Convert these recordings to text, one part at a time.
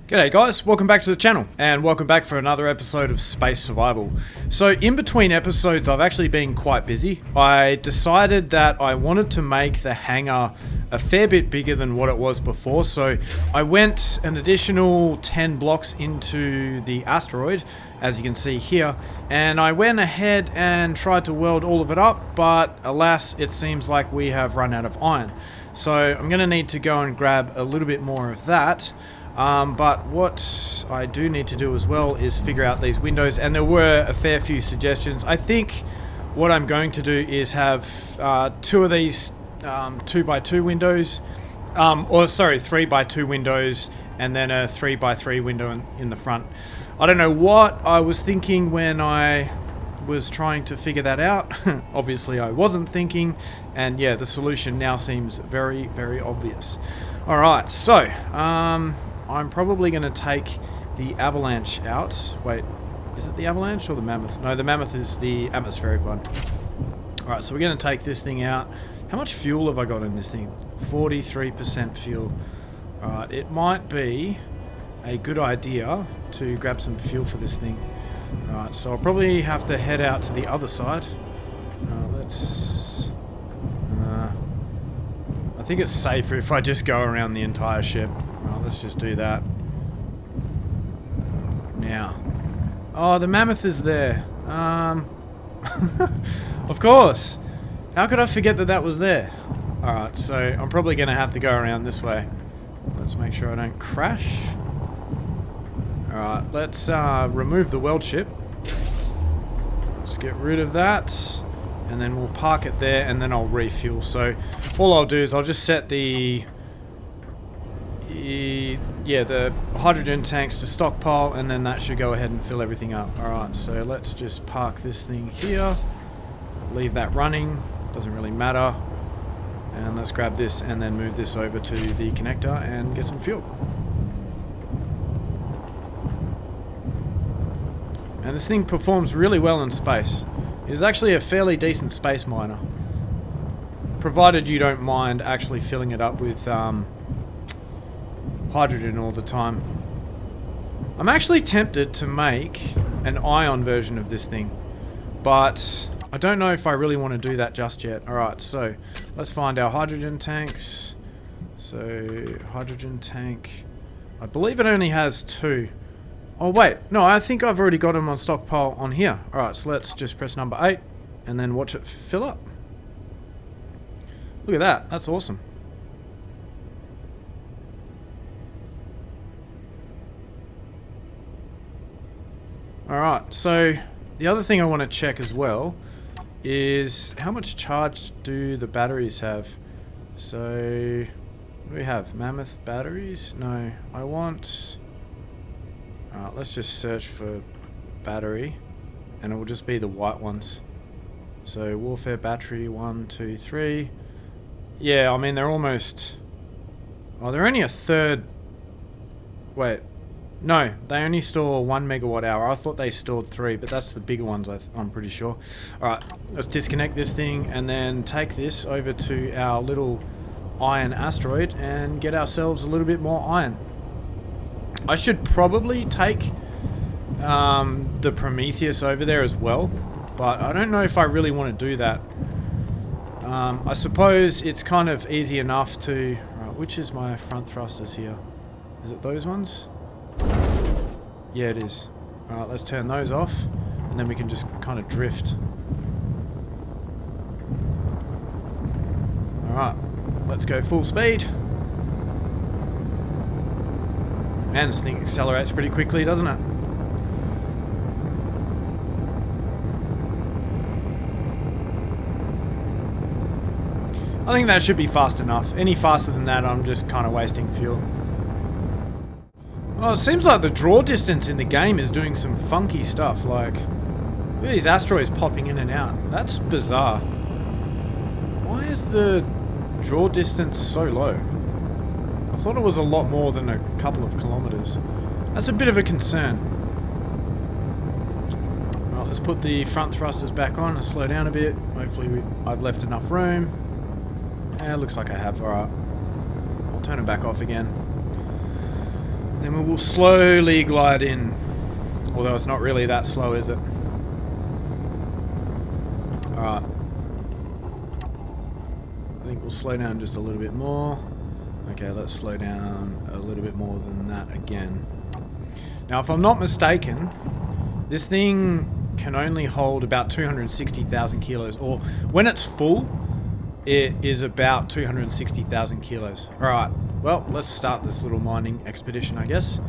G'day guys, welcome back to the channel and welcome back for another episode of Space Survival. So in between episodes I've actually been quite busy. I decided that I wanted to make the hangar a fair bit bigger than what it was before, so I went an additional 10 blocks into the asteroid, as you can see here, and I went ahead and tried to weld all of it up, but alas, it seems like we have run out of iron. So I'm going to need to go and grab a little bit more of that. But what I do need to do as well is figure out these windows, and there were a fair few suggestions. I think what I'm going to do is have two of these 2x2 windows, or sorry, 3x2 windows, and then a 3x3 window in the front. I don't know what I was thinking when I was trying to figure that out. Obviously I wasn't thinking, and yeah, the solution now seems very, very obvious. Alright, so I'm probably going to take the avalanche out. Wait, is it the avalanche or the mammoth? No, the mammoth is the atmospheric one. Alright, so we're going to take this thing out. How much fuel have I got in this thing? 43% fuel. Alright, it might be a good idea to grab some fuel for this thing. Alright, so I'll probably have to head out to the other side. I think it's safer if I just go around the entire ship. Well, let's just do that. Now. Oh, the mammoth is there. Of course. How could I forget that that was there? Alright, so I'm probably going to have to go around this way. Let's make sure I don't crash. Alright, let's remove the weld ship. Let's get rid of that. And then we'll park it there, and then I'll refuel. So all I'll do is I'll just set the hydrogen tanks to stockpile, and then that should go ahead and fill everything up. Alright, so let's just park this thing here. Leave that running. Doesn't really matter. And let's grab this and then move this over to the connector and get some fuel. And this thing performs really well in space. It is actually a fairly decent space miner, provided you don't mind actually filling it up with hydrogen all the time. I'm actually tempted to make an ion version of this thing, but I don't know if I really want to do that just yet. Alright, so let's find our hydrogen tanks. So, hydrogen tank, I believe it only has 2. Oh wait, no, I think I've already got them on stockpile on here. Alright, so let's just press number 8 and then watch it fill up. Look at that, that's awesome. Alright, so the other thing I want to check as well is how much charge do the batteries have? So, what do we have? Mammoth batteries? No, I want... Alright, let's just search for battery, and it will just be the white ones. So, warfare battery, 1, 2, 3. Yeah, I mean, they're almost... Oh, they're only a third... Wait. No, they only store 1 megawatt hour. I thought they stored 3, but that's the bigger ones, I'm pretty sure. Alright, let's disconnect this thing, and then take this over to our little iron asteroid, and get ourselves a little bit more iron. I should probably take the Prometheus over there as well, but I don't know if I really want to do that. I suppose it's kind of easy enough to... Right, which is my front thrusters here? Is it those ones? Yeah, it is. Alright, let's turn those off, and then we can just kind of drift. Alright, let's go full speed. Man, this thing accelerates pretty quickly, doesn't it? I think that should be fast enough. Any faster than that, I'm just kind of wasting fuel. Well, it seems like the draw distance in the game is doing some funky stuff. Like, look at these asteroids popping in and out. That's bizarre. Why is the draw distance so low? I thought it was a lot more than a couple of kilometers. That's a bit of a concern. Well, let's put the front thrusters back on and slow down a bit. Hopefully I've left enough room. Yeah, it looks like I have. Alright. I'll turn it back off again. Then we will slowly glide in. Although it's not really that slow, is it? Alright. I think we'll slow down just a little bit more. Okay, let's slow down a little bit more than that again. Now, if I'm not mistaken, this thing can only hold about 260,000 kilos, or when it's full, it is about 260,000 kilos. Alright, well, let's start this little mining expedition, I guess.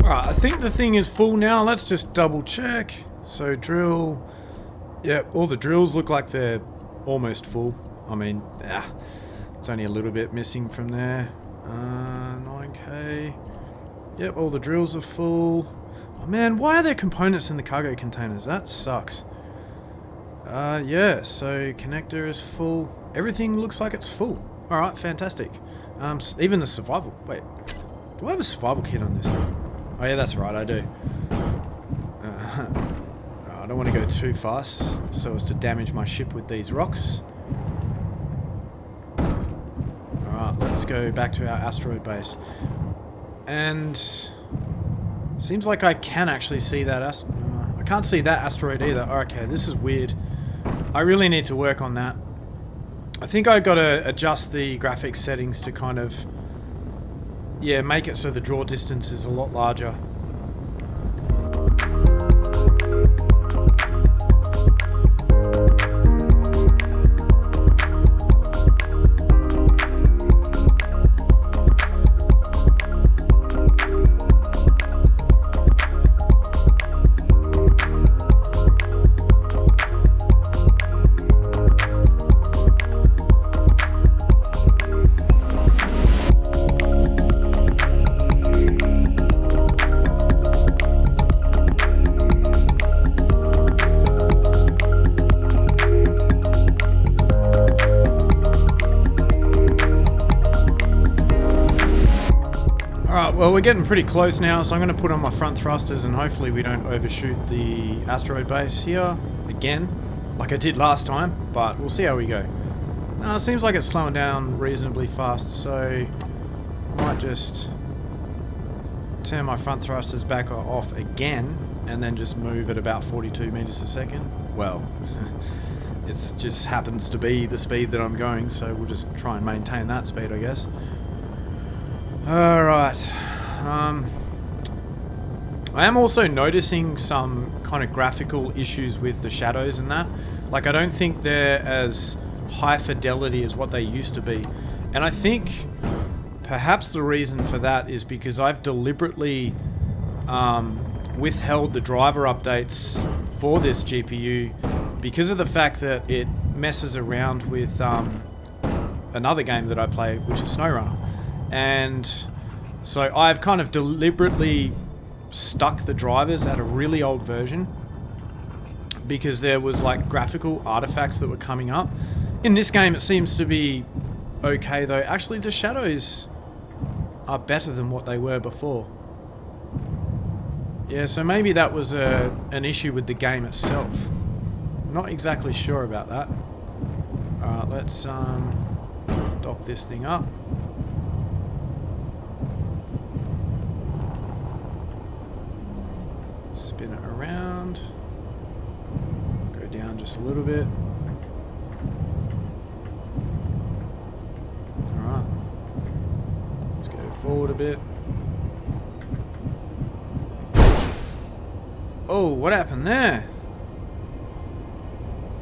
I think the thing is full now. Let's just double check. So drill. Yep, all the drills look like they're almost full. I mean, it's only a little bit missing from there. 9k. Yep, all the drills are full. Oh man, why are there components in the cargo containers? That sucks. Yeah, so connector is full. Everything looks like it's full. Alright, fantastic. Even the survival. Wait, do I have a survival kit on this thing? Oh yeah, that's right, I do. I don't want to go too fast so as to damage my ship with these rocks. Alright, let's go back to our asteroid base. And seems like I can actually see that I can't see that asteroid either. Okay, this is weird. I really need to work on that. I think I gotta adjust the graphics settings to kind of, yeah, make it so the draw distance is a lot larger. Well, we're getting pretty close now, so I'm going to put on my front thrusters and hopefully we don't overshoot the asteroid base here again, like I did last time, but we'll see how we go. It seems like it's slowing down reasonably fast, so I might just turn my front thrusters back off again and then just move at about 42 meters a second. Well, it just happens to be the speed that I'm going, so we'll just try and maintain that speed, I guess. Alright. I am also noticing some kind of graphical issues with the shadows and that. Like, I don't think they're as high fidelity as what they used to be. And I think perhaps the reason for that is because I've deliberately withheld the driver updates for this GPU because of the fact that it messes around with another game that I play, which is SnowRunner. And so I've kind of deliberately stuck the drivers at a really old version because there was like graphical artifacts that were coming up. In this game it seems to be okay though. Actually the shadows are better than what they were before. Yeah, so maybe that was an issue with the game itself. Not exactly sure about that. Alright, let's dock this thing up. Spin it around. Go down just a little bit. Alright. Let's go forward a bit. Oh, what happened there?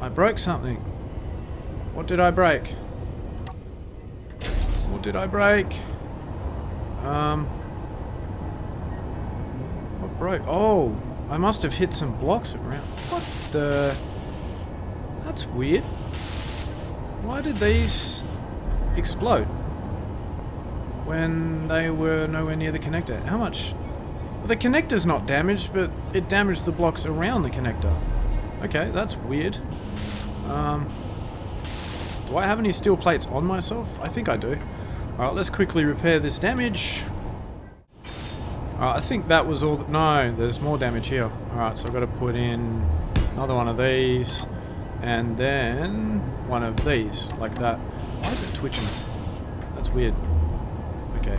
I broke something. What did I break? What did I break? What broke? Oh, I must have hit some blocks around. What the? That's weird. Why did these explode when they were nowhere near the connector? How much? Well, the connector's not damaged, but it damaged the blocks around the connector. Okay, that's weird. Do I have any steel plates on myself? I think I do. Alright, let's quickly repair this damage. Alright, I think that was all... No, there's more damage here. Alright, so I've got to put in another one of these. And then one of these, like that. Why is it twitching? That's weird. Okay.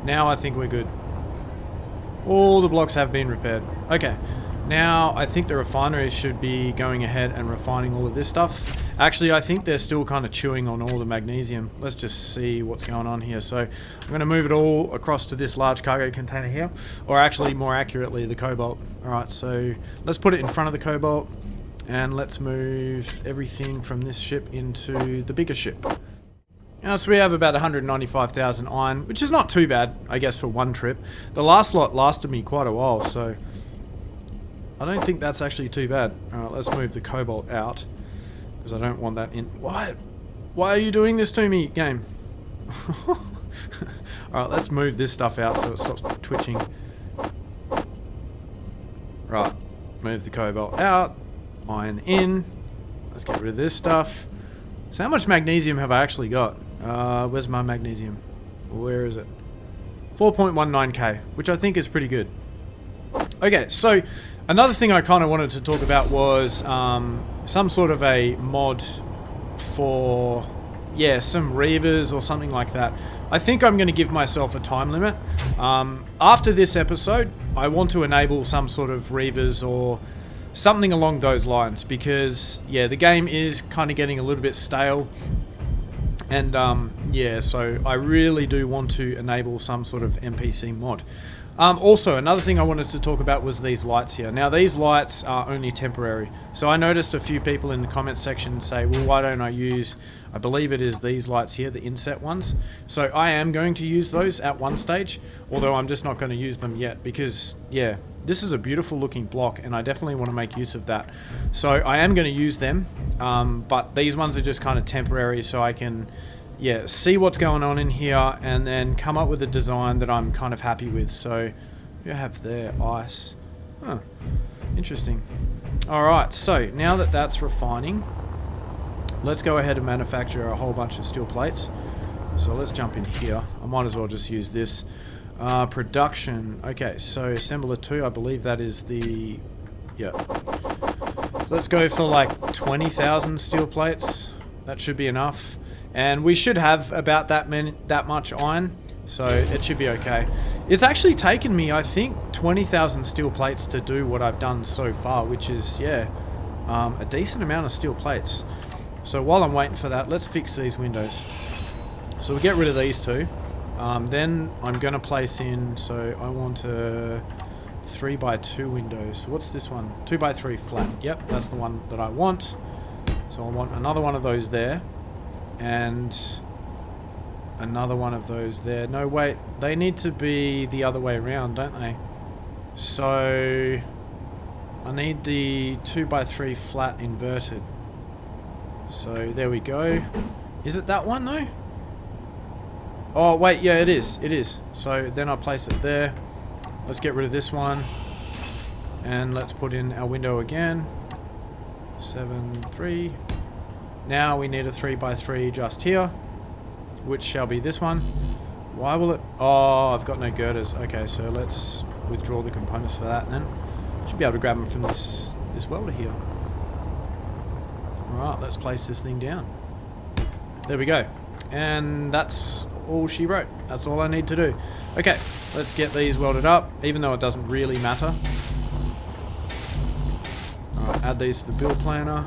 Now I think we're good. All the blocks have been repaired. Okay. Now I think the refinery should be going ahead and refining all of this stuff. Actually, I think they're still kind of chewing on all the magnesium. Let's just see what's going on here. So I'm going to move it all across to this large cargo container here. Or actually, more accurately, the cobalt. Alright, so let's put it in front of the cobalt. And let's move everything from this ship into the bigger ship. Now, so we have about 195,000 iron, which is not too bad, I guess, for one trip. The last lot lasted me quite a while, so I don't think that's actually too bad. Alright, let's move the cobalt out, because I don't want that in. Why are you doing this to me, game? Alright, let's move this stuff out so it stops twitching. Right, move the cobalt out. Iron in. Let's get rid of this stuff. So how much magnesium have I actually got? Where's my magnesium? Where is it? 4.19k, which I think is pretty good. Okay, so another thing I kind of wanted to talk about was some sort of a mod for, yeah, some Reavers or something like that. I think I'm going to give myself a time limit. After this episode, I want to enable some sort of Reavers or something along those lines, because yeah, the game is kind of getting a little bit stale, and yeah, so I really do want to enable some sort of NPC mod. Also, another thing I wanted to talk about was these lights here. Now, these lights are only temporary, so I noticed a few people in the comment section say, well, why don't I use, I believe it is these lights here, the inset ones. So I am going to use those at one stage, although I'm just not going to use them yet, because yeah, this is a beautiful looking block and I definitely want to make use of that. So I am going to use them, but these ones are just kind of temporary, so I can, yeah, see what's going on in here and then come up with a design that I'm kind of happy with. So you have there ice. Huh, interesting. Alright, so now that that's refining, let's go ahead and manufacture a whole bunch of steel plates. So let's jump in here. I might as well just use this. Production. Okay, so assembler 2, I believe that is the... yeah. So let's go for like 20,000 steel plates. That should be enough. And we should have about that much iron, so it should be okay. It's actually taken me, I think, 20,000 steel plates to do what I've done so far, which is, yeah, a decent amount of steel plates. So while I'm waiting for that, let's fix these windows. So we get rid of these two. Then I'm going to place in, so I want a 3x2 window. So what's this one? 2x3 flat. Yep, that's the one that I want. So I want another one of those there. And another one of those there. No, wait, they need to be the other way around, don't they? So I need the 2x3 flat inverted. So there we go. Is it that one though? Oh wait, yeah, it is. It is. So then I'll place it there. Let's get rid of this one. And let's put in our window again. 7, 3. Now we need a 3x3 just here, which shall be this one. Why will it... oh, I've got no girders. Okay, so let's withdraw the components for that then. Should be able to grab them from this welder here. Alright, let's place this thing down. There we go. And that's all she wrote. That's all I need to do. Okay, let's get these welded up, even though it doesn't really matter. Alright, add these to the build planner.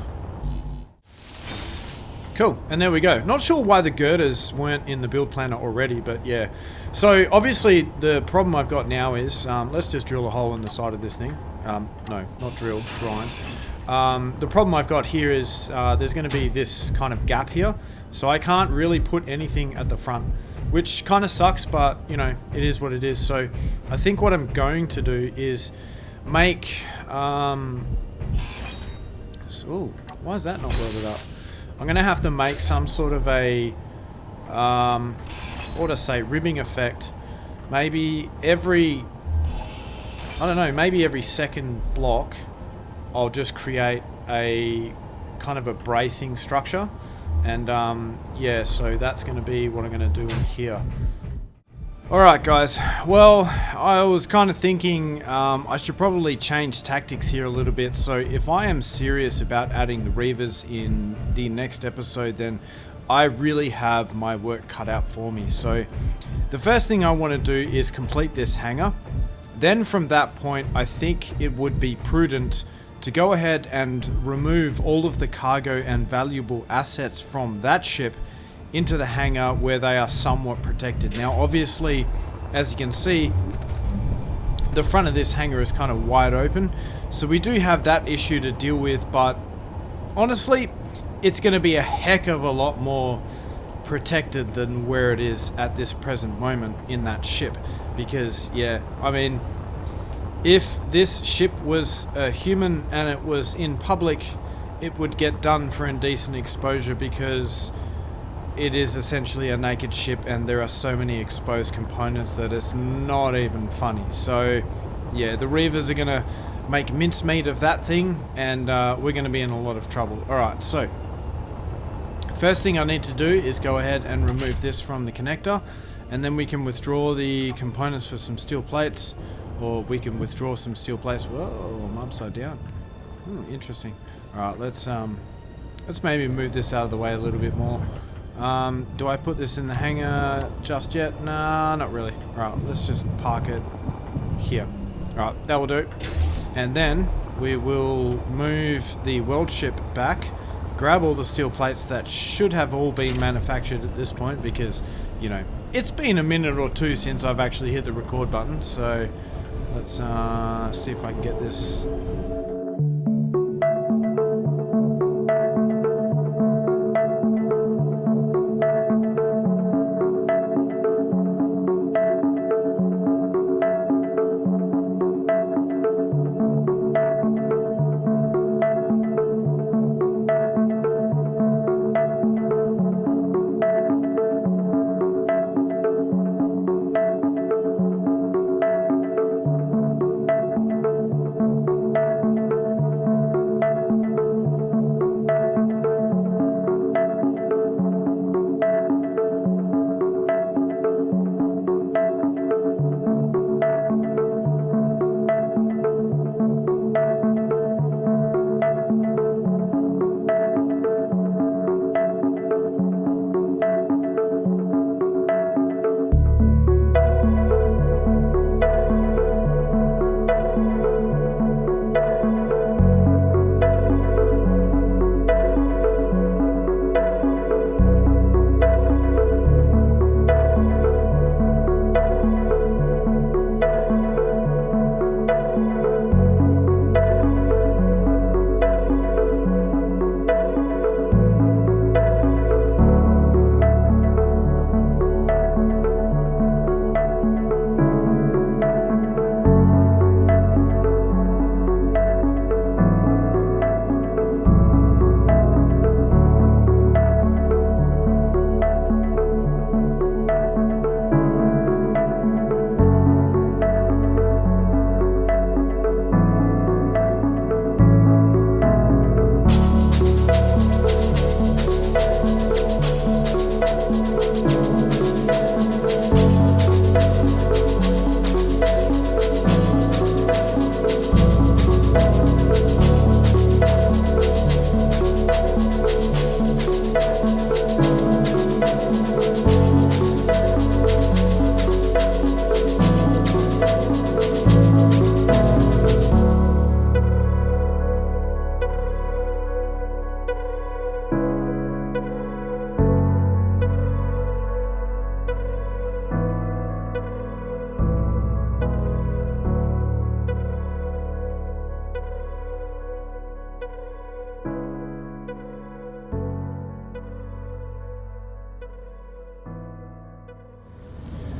Cool, and there we go. Not sure why the girders weren't in the build planner already, but yeah. So obviously the problem I've got now is, let's just drill a hole in the side of this thing. No, not drill, grind. The problem I've got here is there's going to be this kind of gap here, so I can't really put anything at the front, which kind of sucks, but you know, it is what it is. So I think what I'm going to do is make so, why is that not welded up? I'm going to have to make some sort of a, what to say, ribbing effect. Maybe every, I don't know, maybe every second block, I'll just create a kind of a bracing structure. And yeah, so that's going to be what I'm going to do in here. Alright guys, well, I was kind of thinking I should probably change tactics here a little bit. So if I am serious about adding the Reavers in the next episode, then I really have my work cut out for me. So the first thing I want to do is complete this hangar. Then from that point, I think it would be prudent to go ahead and remove all of the cargo and valuable assets from that ship into the hangar where they are somewhat protected. Now obviously, as you can see, the front of this hangar is kind of wide open, so we do have that issue to deal with, but honestly it's going to be a heck of a lot more protected than where it is at this present moment in that ship. Because yeah, I mean, if this ship was a human and it was in public, it would get done for indecent exposure, because it is essentially a naked ship and there are so many exposed components that it's not even funny. So yeah, the Reavers are going to make mincemeat of that thing, and we're going to be in a lot of trouble. Alright, so first thing I need to do is go ahead and remove this from the connector, and then we can withdraw the components for some steel plates, or we can withdraw some steel plates. Whoa, I'm upside down. Interesting. Alright, let's maybe move this out of the way a little bit more. Do I put this in the hangar just yet? Nah, not really. Alright, let's just park it here. Alright, that will do. And then we will move the weld ship back, grab all the steel plates that should have all been manufactured at this point, because, you know, it's been a minute or two since I've actually hit the record button. So let's see if I can get this.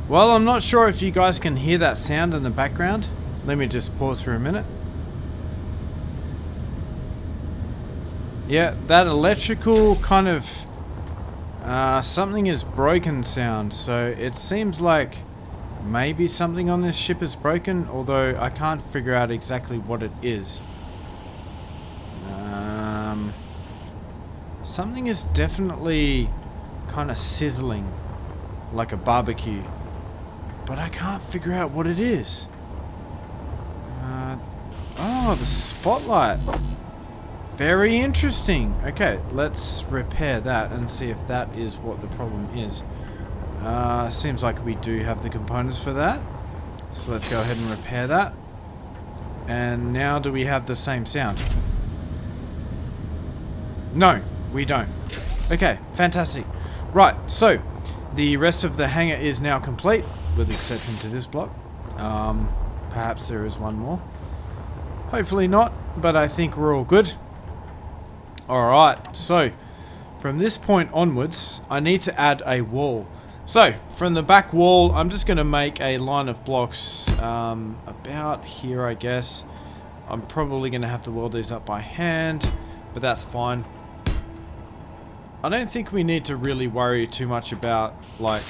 Well, I'm not sure if you guys can hear that sound in the background. Let me just pause for a minute. Yeah, that electrical kind of something is broken sound. So it seems like maybe something on this ship is broken, although I can't figure out exactly what it is. Something is definitely kind of sizzling like a barbecue, but I can't figure out what it is. Oh, the spotlight. Very interesting. Okay, let's repair that and see if that is what the problem is. Seems like we do have the components for that. So let's go ahead and repair that. And now do we have the same sound? No, we don't. Okay, fantastic. Right, so the rest of the hangar is now complete, with the exception to this block. Perhaps there is one more. Hopefully not, but I think we're all good. Alright, so from this point onwards, I need to add a wall. So, from the back wall, I'm just going to make a line of blocks about here, I guess. I'm probably going to have to weld these up by hand, but that's fine. I don't think we need to really worry too much about, like,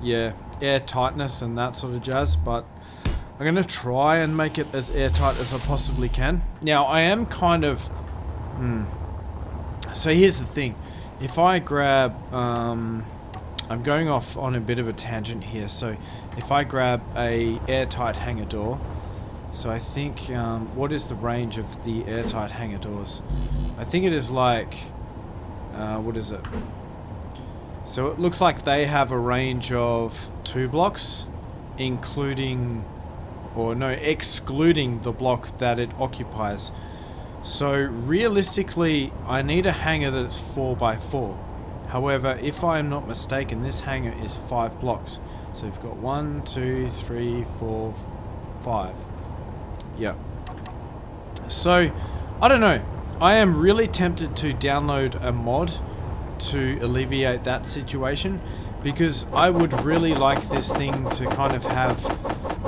yeah, air tightness and that sort of jazz, but I'm going to try and make it as airtight as I possibly can. Now, I am kind of... So here's the thing. If I grab... I'm going off on a bit of a tangent here. So if I grab a airtight hangar door... So I think... what is the range of the airtight hangar doors? I think it is like... what is it? So it looks like they have a range of 2 blocks, including... or no, excluding the block that it occupies. So realistically, I need a hangar that's 4x4. However, if I'm not mistaken, this hangar is 5 blocks. So we've got 1, 2, 3, 4, 5. Yeah. So, I don't know. I am really tempted to download a mod to alleviate that situation, because I would really like this thing to kind of have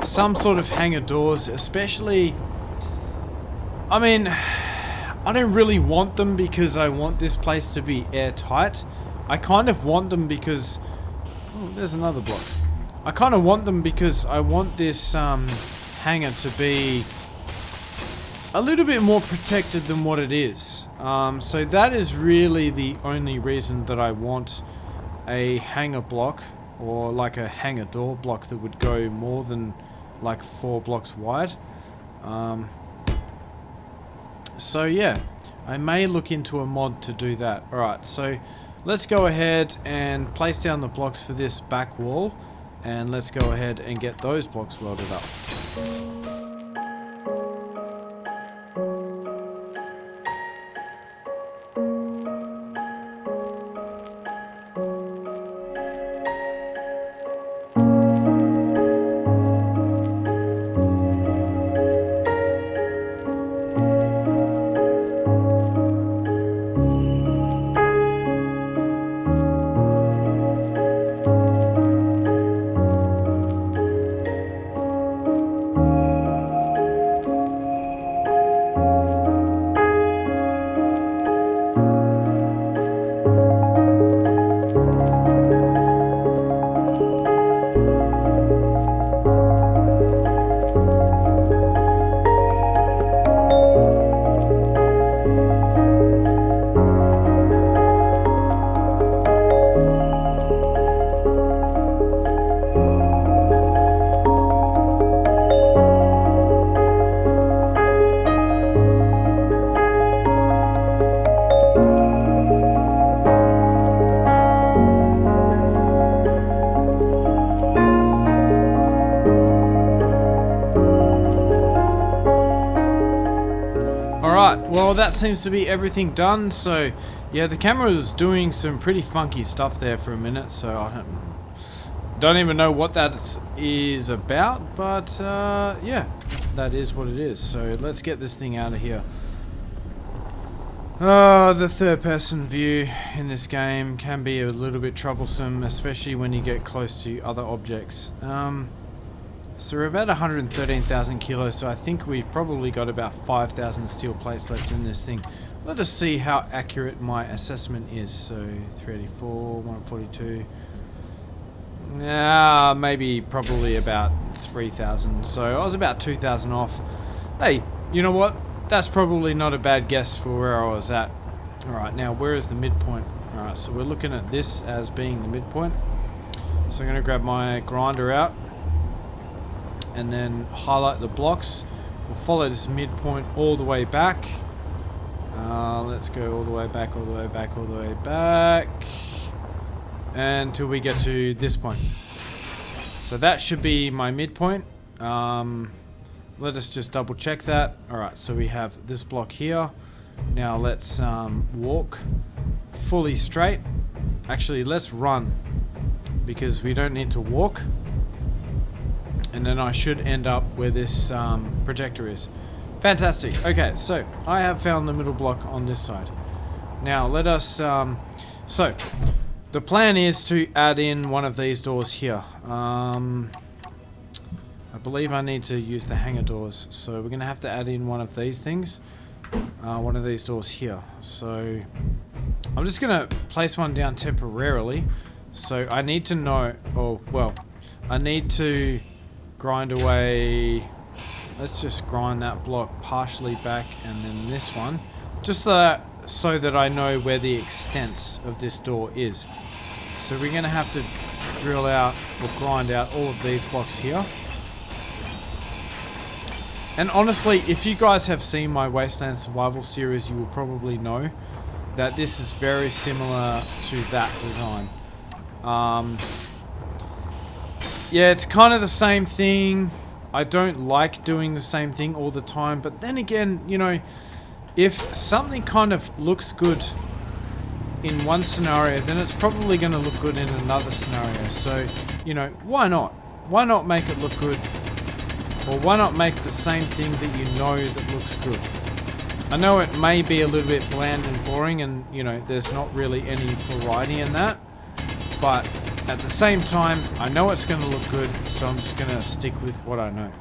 some sort of hangar doors, especially... I mean, I don't really want them because I want this place to be airtight. I kind of want them because... Oh, there's another block. I kind of want them because I want this hangar to be a little bit more protected than what it is. So that is really the only reason that I want a hangar block, or like a hangar door block that would go more than like 4 blocks wide. So yeah, I may look into a mod to do that. Alright, so let's go ahead and place down the blocks for this back wall, and let's go ahead and get those blocks welded up. Well, that seems to be everything done. So yeah, the camera was doing some pretty funky stuff there for a minute, so I don't even know what that is about, but yeah, that is what it is. So let's get this thing out of here. The third person view in this game can be a little bit troublesome, especially when you get close to other objects. So we're about 113,000 kilos, so I think we've probably got about 5,000 steel plates left in this thing. Let us see how accurate my assessment is. So 384, 142. Maybe probably about 3,000. So I was about 2,000 off. Hey, you know what? That's probably not a bad guess for where I was at. Alright, now where is the midpoint? Alright, so we're looking at this as being the midpoint. So I'm going to grab my grinder out and then highlight the blocks. We'll follow this midpoint all the way back. Let's go all the way back, all the way back, all the way back, until we get to this point. So that should be my midpoint. Let us just double check that. Alright, so we have this block here. Now let's walk fully straight. Actually, let's run, because we don't need to walk. And then I should end up where this projector is. Fantastic. Okay, so I have found the middle block on this side. Now let us... so, the plan is to add in one of these doors here. I believe I need to use the hangar doors. So we're going to have to add in one of these things. One of these doors here. So I'm just going to place one down temporarily. So I need to know... Oh, well, I need to grind away... Let's just grind that block partially back and then this one. Just so that I know where the extent of this door is. So we're going to have to drill out or grind out all of these blocks here. And honestly, if you guys have seen my Wasteland Survival series, you will probably know that this is very similar to that design. Yeah, it's kind of the same thing. I don't like doing the same thing all the time, but then again, you know, if something kind of looks good in one scenario, then it's probably going to look good in another scenario. So, you know, why not? Why not make it look good? Or why not make the same thing that you know that looks good? I know it may be a little bit bland and boring and, you know, there's not really any variety in that. But at the same time, I know it's going to look good, so I'm just going to stick with what I know.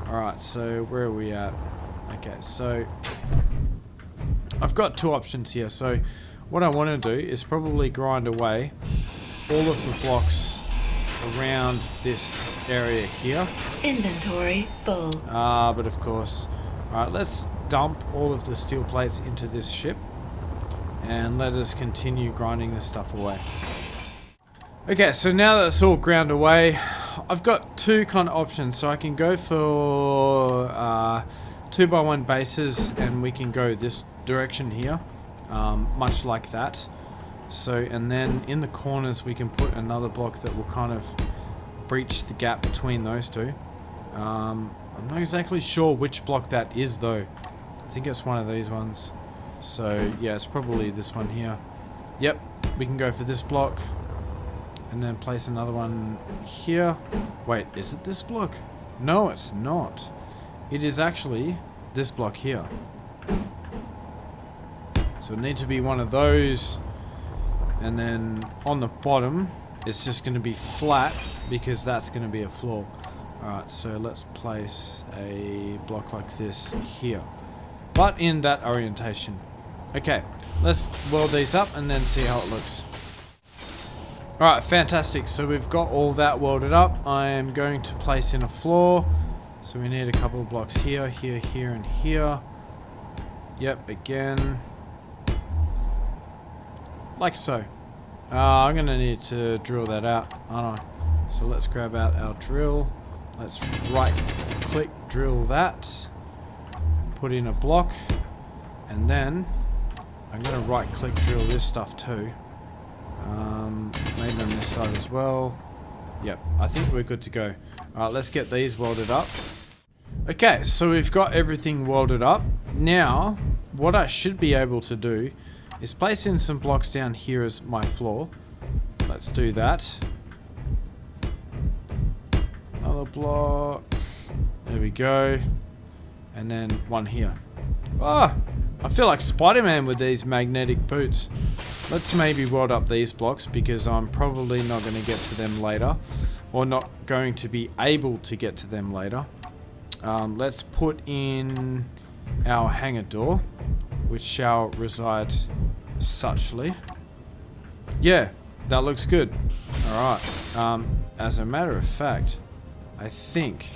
Alright, so where are we at? Okay, so I've got two options here. So what I want to do is probably grind away all of the blocks around this area here. Inventory full. But of course, alright, let's dump all of the steel plates into this ship and let us continue grinding this stuff away. Okay, so now that it's all ground away, I've got two kind of options. So I can go for 2x1 bases and we can go this direction here, much like that. So, and then in the corners we can put another block that will kind of breach the gap between those two. I'm not exactly sure which block that is though. I think it's one of these ones. So yeah, it's probably this one here. Yep, we can go for this block. And then place another one here. Wait, is it this block? No, it's not. It is actually this block here. So it needs to be one of those. And then on the bottom, it's just going to be flat because that's going to be a floor. Alright, so let's place a block like this here. But in that orientation. Okay, let's weld these up and then see how it looks. Alright, fantastic. So we've got all that welded up. I am going to place in a floor. So we need a couple of blocks here, here, here, and here. Yep, again. Like so. I'm going to need to drill that out, aren't I? So let's grab out our drill. Let's right click, drill that. Put in a block. And then I'm going to right click, drill this stuff too. Maybe on this side as well. Yep, I think we're good to go. Alright, let's get these welded up. Okay, so we've got everything welded up. Now, what I should be able to do is place in some blocks down here as my floor. Let's do that. Another block. There we go. And then one here. Ah! I feel like Spider-Man with these magnetic boots. Let's maybe weld up these blocks because I'm probably not going to get to them later. Or not going to be able to get to them later. Let's put in our hangar door, which shall reside suchly. Yeah, that looks good. Alright. As a matter of fact, I think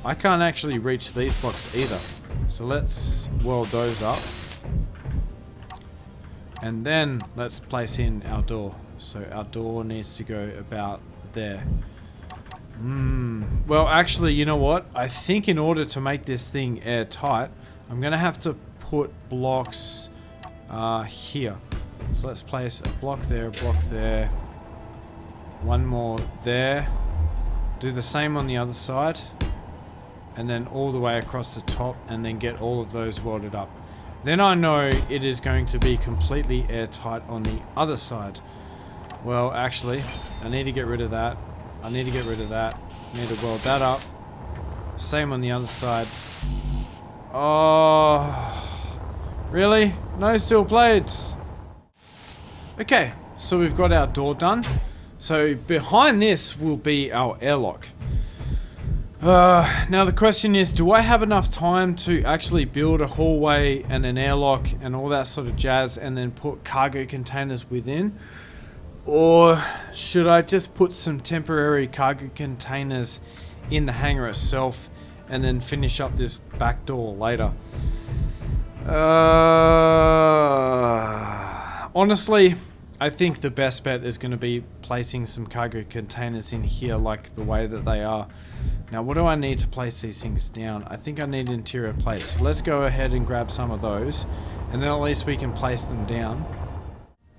I can't actually reach these blocks either. So let's weld those up. And then let's place in our door. So our door needs to go about there. Well, actually, you know what? I think in order to make this thing airtight, I'm going to have to put blocks here. So let's place a block there, one more there. Do the same on the other side. And then all the way across the top, and then get all of those welded up. Then I know it is going to be completely airtight on the other side. Well, actually, I need to get rid of that. I need to get rid of that. I need to weld that up. Same on the other side. Oh, really? No steel plates. Okay, so we've got our door done. So behind this will be our airlock. Now the question is, do I have enough time to actually build a hallway and an airlock and all that sort of jazz and then put cargo containers within? Or should I just put some temporary cargo containers in the hangar itself and then finish up this back door later? Honestly, I think the best bet is going to be placing some cargo containers in here like the way that they are. Now, what do I need to place these things down? I think I need interior plates. So let's go ahead and grab some of those, and then at least we can place them down.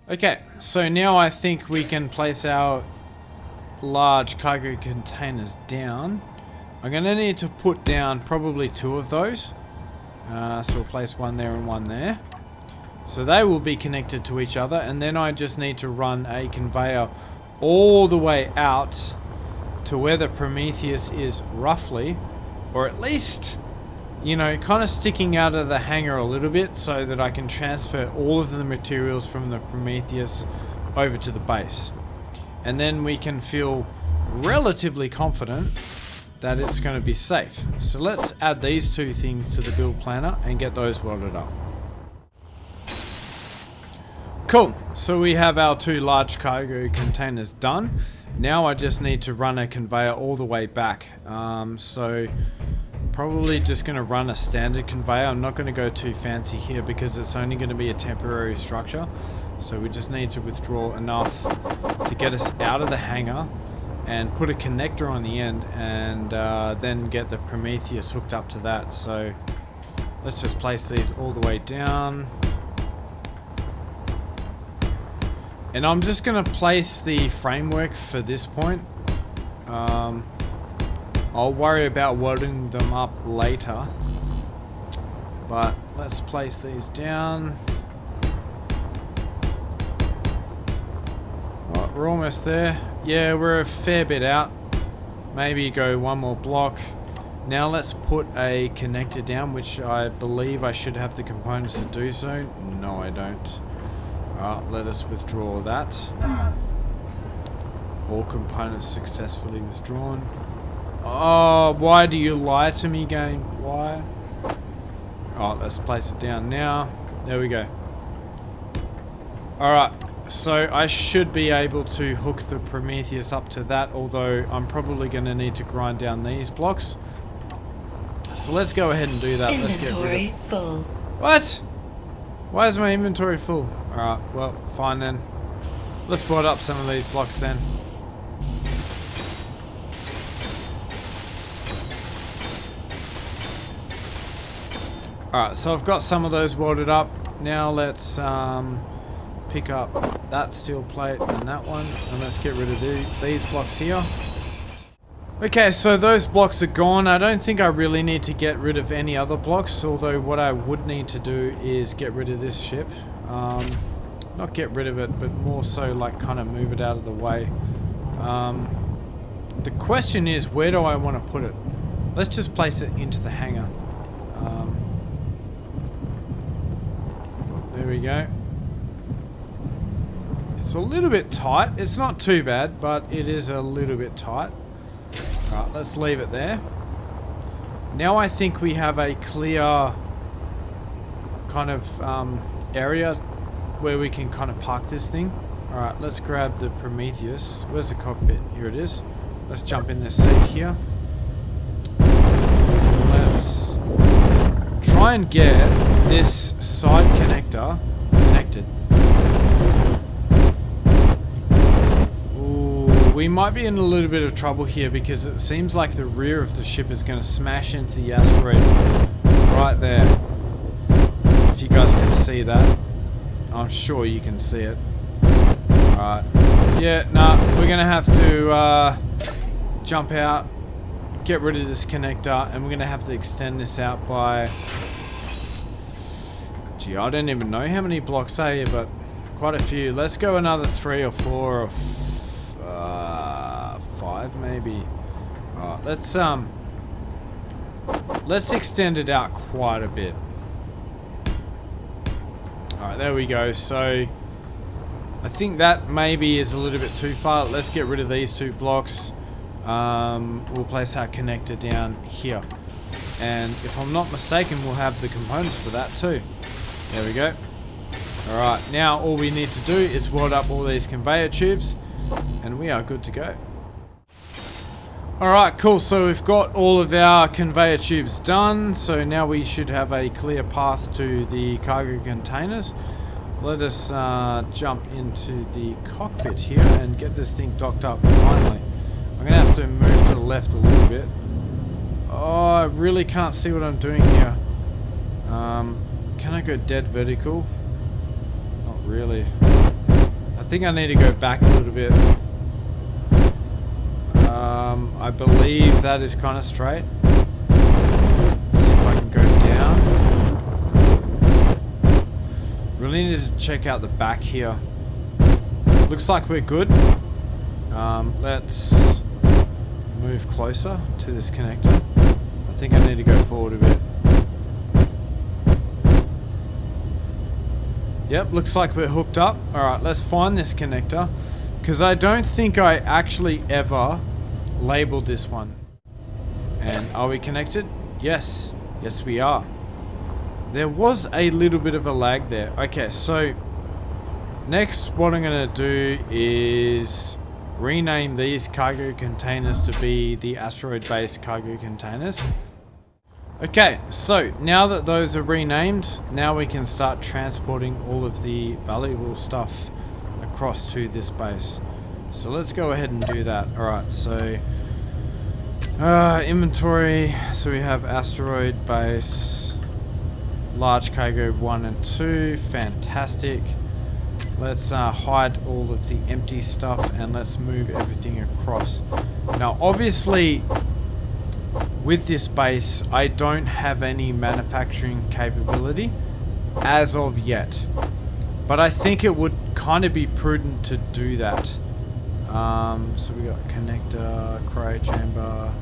Okay, so now I think we can place our large cargo containers down. I'm going to need to put down probably 2 of those. So we'll place one there and one there. So they will be connected to each other, and then I just need to run a conveyor all the way out to where the Prometheus is roughly, or at least, you know, kind of sticking out of the hangar a little bit so that I can transfer all of the materials from the Prometheus over to the base. And then we can feel relatively confident that it's going to be safe. So let's add these 2 things to the build planner and get those welded up. Cool, so we have our 2 large cargo containers done. Now I just need to run a conveyor all the way back. So probably just going to run a standard conveyor. I'm not going to go too fancy here because it's only going to be a temporary structure. So we just need to withdraw enough to get us out of the hangar and put a connector on the end, and then get the Prometheus hooked up to that. So let's just place these all the way down. And I'm just going to place the framework for this point. I'll worry about welding them up later. But let's place these down. Oh, we're almost there. Yeah, we're a fair bit out. Maybe go one more block. Now let's put a connector down, which I believe I should have the components to do so. No, I don't. Let us withdraw that. All components successfully withdrawn. Oh, why do you lie to me, game? Why? Oh, let's place it down now. There we go. Alright, so I should be able to hook the Prometheus up to that, although I'm probably going to need to grind down these blocks. So let's go ahead and do that. Let's get rid of... full. What? Why is my inventory full? Alright, well, fine then. Let's board up some of these blocks then. Alright, so I've got some of those welded up. Now let's pick up that steel plate and that one, and let's get rid of these blocks here. Okay, so those blocks are gone. I don't think I really need to get rid of any other blocks, although what I would need to do is get rid of this ship. Not get rid of it, but more so like kind of move it out of the way. The question is, where do I want to put it? Let's just place it into the hangar. There we go. It's a little bit tight. It's not too bad, but it is a little bit tight. Alright, let's leave it there. Now I think we have a clear kind of area where we can kind of park this thing. Alright, let's grab the Prometheus. Where's the cockpit? Here it is. Let's jump in this seat here. Let's try and get this side connector connected. we might be in a little bit of trouble here because it seems like the rear of the ship is going to smash into the asteroid right there. If you guys can see that. I'm sure you can see it. Alright. Yeah, nah, we're going to have to jump out, get rid of this connector, and we're going to have to extend this out by... Gee, I don't even know how many blocks are here, but quite a few. Let's go another 3 or 4 or 5 maybe. Alright, let's extend it out quite a bit. Alright, there we go. So I think that maybe is a little bit too far. Let's get rid of these 2 blocks. We'll place our connector down here. And if I'm not mistaken, we'll have the components for that too. There we go. Alright, now all we need to do is weld up all these conveyor tubes and we are good to go. Alright, cool. So we've got all of our conveyor tubes done. So now we should have a clear path to the cargo containers. Let us jump into the cockpit here and get this thing docked up finally. I'm going to have to move to the left a little bit. Oh, I really can't see what I'm doing here. Can I go dead vertical? Not really. I think I need to go back a little bit. I believe that is kind of straight. Let's see if I can go down. Really need to check out the back here. Looks like we're good. Let's move closer to this connector. I think I need to go forward a bit. Yep, looks like we're hooked up. Alright, let's find this connector. Because I don't think I actually ever labeled this one. And are we connected? Yes. Yes, we are. There was a little bit of a lag there. Okay, so next what I'm going to do is rename these cargo containers to be the asteroid base cargo containers. Okay, so now that those are renamed, now we can start transporting all of the valuable stuff across to this base. So let's go ahead and do that. Alright, so inventory. So we have asteroid base, large cargo 1 and 2. Fantastic. Let's hide all of the empty stuff and let's move everything across. Now obviously with this base I don't have any manufacturing capability as of yet, but I think it would kind of be prudent to do that. So we got connector, cryo chamber,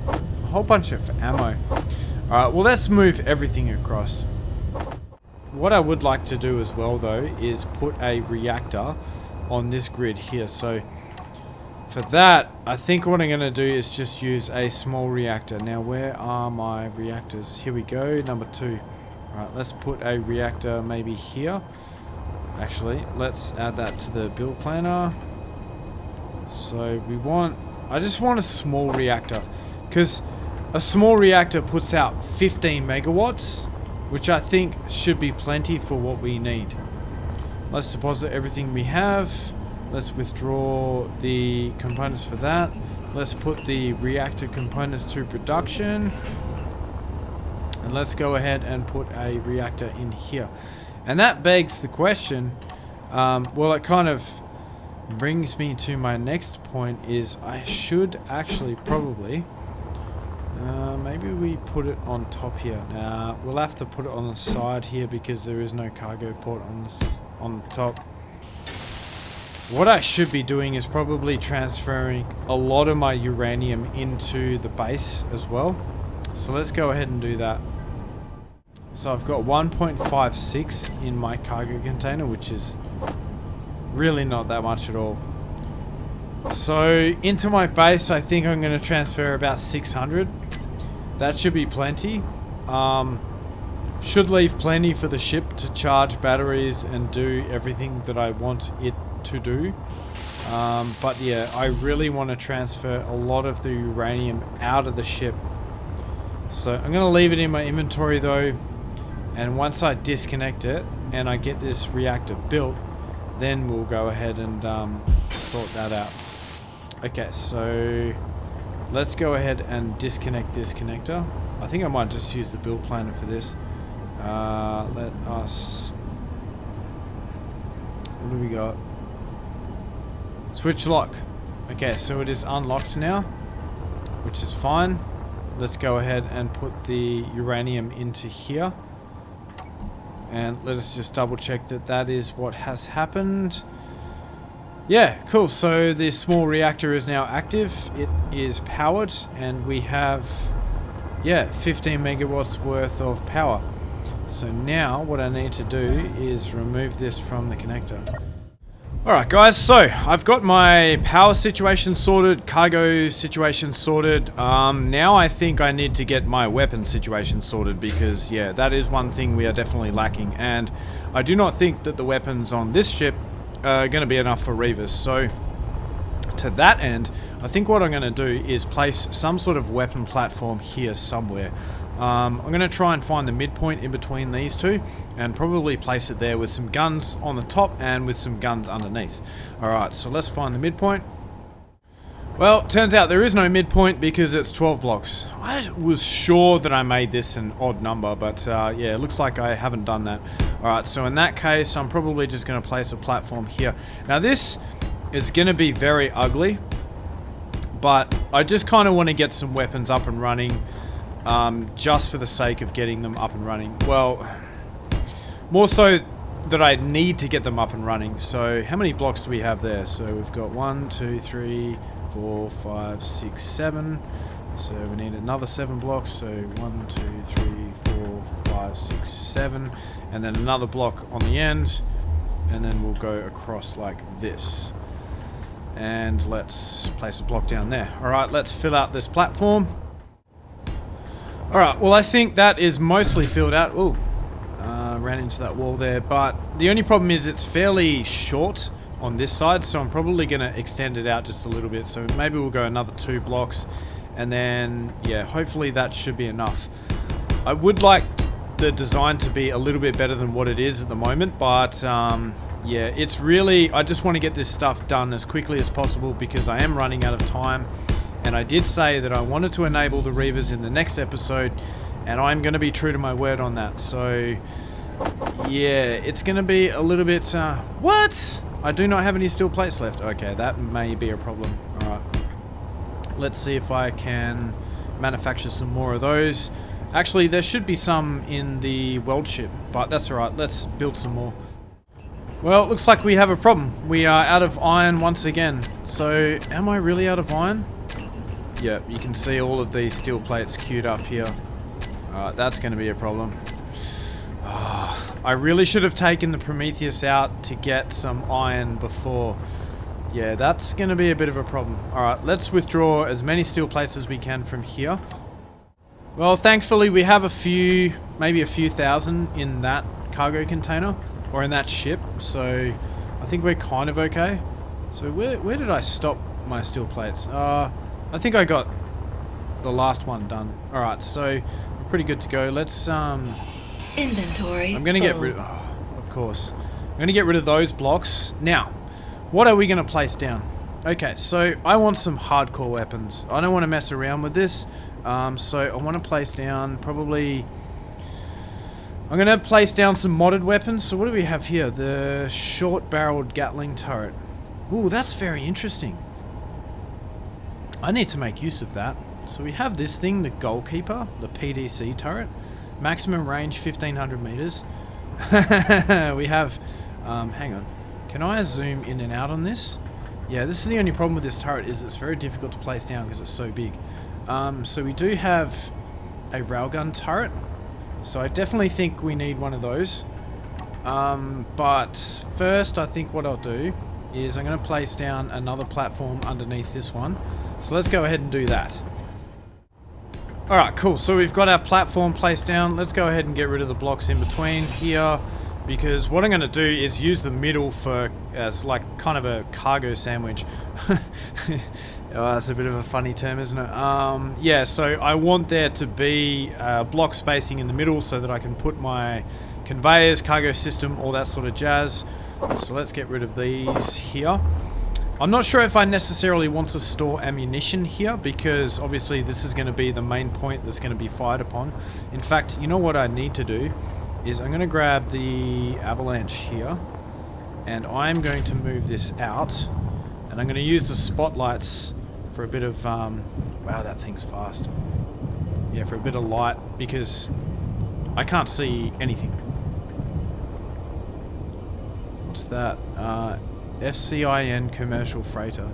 a whole bunch of ammo. Alright, well let's move everything across. What I would like to do as well though is put a reactor on this grid here. So for that, I think what I'm going to do is just use a small reactor. Now where are my reactors? Here we go, number 2. Alright, let's put a reactor maybe here. Actually, let's add that to the build planner. So I just want a small reactor. Because a small reactor puts out 15 megawatts. Which I think should be plenty for what we need. Let's deposit everything we have. Let's withdraw the components for that. Let's put the reactor components to production. And let's go ahead and put a reactor in here. And that begs the question, well it kind of brings me to my next point is I should actually probably... maybe we put it on top here. Now we'll have to put it on the side here because there is no cargo port on the top. What I should be doing is probably transferring a lot of my uranium into the base as well. So let's go ahead and do that. So I've got 1.56 in my cargo container, which is really not that much at all. So into my base, I think I'm going to transfer about 600. That should be plenty. Should leave plenty for the ship to charge batteries and do everything that I want it to do. But yeah, I really want to transfer a lot of the uranium out of the ship. So I'm going to leave it in my inventory though. And once I disconnect it and I get this reactor built, then we'll go ahead and sort that out. Okay, so let's go ahead and disconnect this connector. I think I might just use the build planner for this. Let us... What do we got? Switch lock. Okay, so it is unlocked now, which is fine. Let's go ahead and put the uranium into here. And let us just double check that that is what has happened. Yeah, cool. So this small reactor is now active. It is powered and we have, yeah, 15 megawatts worth of power. So now what I need to do is remove this from the connector. Alright guys, so I've got my power situation sorted, cargo situation sorted. Now I think I need to get my weapon situation sorted because, yeah, that is one thing we are definitely lacking. And I do not think that the weapons on this ship are going to be enough for Reavers. So to that end, I think what I'm going to do is place some sort of weapon platform here somewhere. I'm going to try and find the midpoint in between these two and probably place it there with some guns on the top and with some guns underneath. Alright, so let's find the midpoint. Well, turns out there is no midpoint because it's 12 blocks. I was sure that I made this an odd number, but yeah, it looks like I haven't done that. Alright, so in that case, I'm probably just going to place a platform here. Now this is going to be very ugly, but I just kind of want to get some weapons up and running. Just for the sake of getting them up and running. Well, more so that I need to get them up and running. So how many blocks do we have there? So we've got 1, 2, 3, 4, 5, 6, 7. So we need another 7 blocks. So 1, 2, 3, 4, 5, 6, 7. And then another block on the end. And then we'll go across like this. And let's place a block down there. Alright, let's fill out this platform. Alright, well I think that is mostly filled out. Ooh, ran into that wall there, but the only problem is it's fairly short on this side, so I'm probably going to extend it out just a little bit. So maybe we'll go another 2 blocks, and then, yeah, hopefully that should be enough. I would like the design to be a little bit better than what it is at the moment, but yeah, it's really, I just want to get this stuff done as quickly as possible because I am running out of time. And I did say that I wanted to enable the Reavers in the next episode, and I'm going to be true to my word on that. So, yeah, it's going to be a little bit... what? I do not have any steel plates left. Okay, that may be a problem. Alright. Let's see if I can manufacture some more of those. Actually, there should be some in the weld ship, but that's alright. Let's build some more. Well, it looks like we have a problem. We are out of iron once again. So, am I really out of iron? Yeah, you can see all of these steel plates queued up here. That's going to be a problem. I really should have taken the Prometheus out to get some iron before. Yeah, that's going to be a bit of a problem. Alright, let's withdraw as many steel plates as we can from here. Well, thankfully we have a few, maybe a few thousand in that cargo container, or in that ship, so I think we're kind of okay. So where did I stop my steel plates? I think I got the last one done. Alright, so we're pretty good to go. Let's, Inventory. I'm gonna get rid of... Oh, of course. I'm gonna get rid of those blocks. Now, what are we gonna place down? Okay, so I want some hardcore weapons. I don't want to mess around with this. So I want to place down probably... I'm gonna place down some modded weapons. So what do we have here? The short-barreled Gatling turret. Ooh, that's very interesting. I need to make use of that. So we have this thing, the Goalkeeper, the PDC turret. Maximum range 1500 meters. We have, hang on. Can I zoom in and out on this? Yeah, this is the only problem with this turret is it's very difficult to place down because it's so big. So we do have a railgun turret. So I definitely think we need one of those. But first I think what I'll do is I'm going to place down another platform underneath this one. So let's go ahead and do that. Alright, cool. So we've got our platform placed down. Let's go ahead and get rid of the blocks in between here. Because what I'm going to do is use the middle for as like kind of a cargo sandwich. Oh, that's a bit of a funny term, isn't it? Yeah, so I want there to be block spacing in the middle so that I can put my conveyors, cargo system, all that sort of jazz. So let's get rid of these here. I'm not sure if I necessarily want to store ammunition here, because obviously this is going to be the main point that's going to be fired upon. In fact, you know what I need to do is I'm going to grab the avalanche here, and I'm going to move this out, and I'm going to use the spotlights for a bit of wow, that thing's fast. Yeah, for a bit of light, because I can't see anything. What's that? FCIN commercial freighter.